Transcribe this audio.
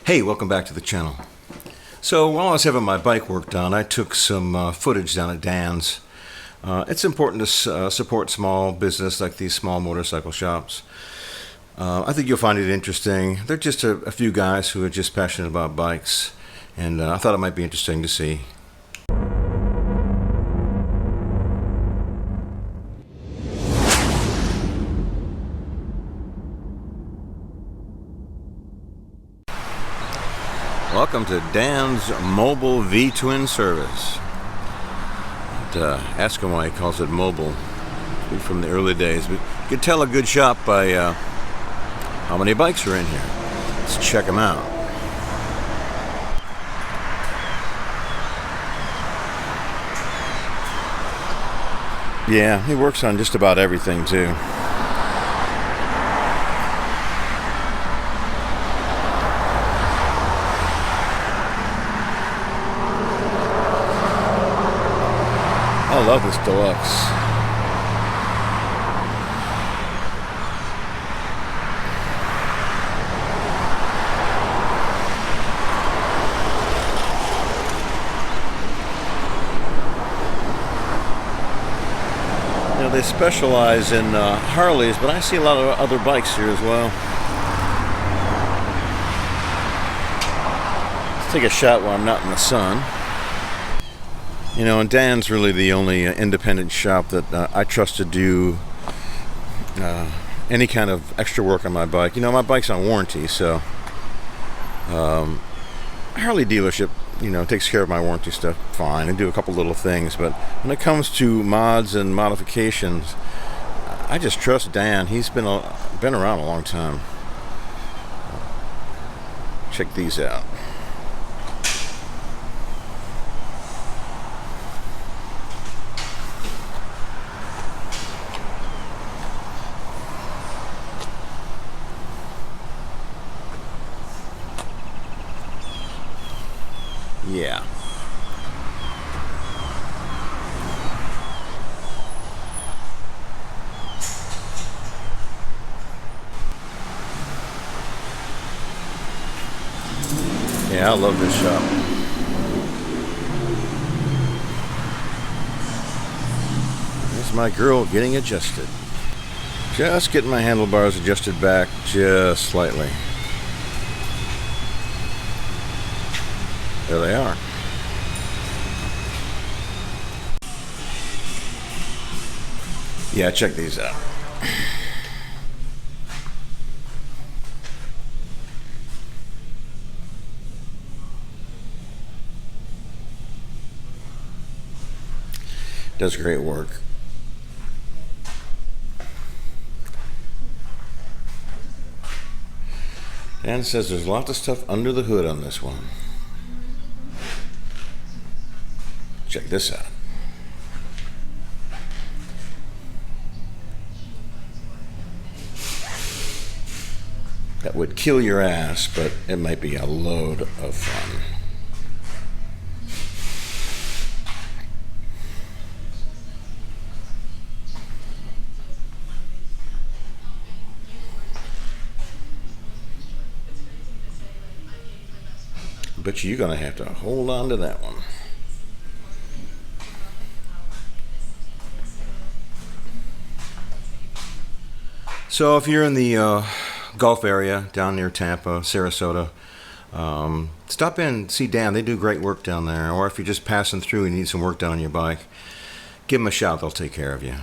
Hey, welcome back to the channel. So while I was having my bike worked on, I took some footage down at Dan's. It's important to support small business like these small motorcycle shops. I think you'll find it interesting. They're just a few guys who are just passionate about bikes, and I thought it might be interesting to see. Welcome to Dan's mobile V-twin service. Ask him why he calls it mobile. From the early days, but you can tell a good shop by how many bikes are in here. Let's check them out. Yeah, he works on just about everything too. I love this Deluxe. You know, they specialize in Harleys, but I see a lot of other bikes here as well. Let's take a shot while I'm not in the sun. You know, and Dan's really the only independent shop that I trust to do any kind of extra work on my bike. You know, my bike's on warranty, so Harley dealership, you know, takes care of my warranty stuff fine and do a couple little things. But when it comes to mods and modifications, I just trust Dan. He's been around a long time. Check these out. Yeah. Yeah, I love this shop. There's my girl getting adjusted. Just getting my handlebars adjusted back just slightly. There they are. Yeah, check these out. Does great work. Dan says there's lots of stuff under the hood on this one. Check this out. That would kill your ass, but it might be a load of fun. But you're gonna have to hold on to that one. So if you're in the Gulf area, down near Tampa, Sarasota, stop in and see Dan. They do great work down there. Or if you're just passing through and need some work done on your bike, give them a shout. They'll take care of you.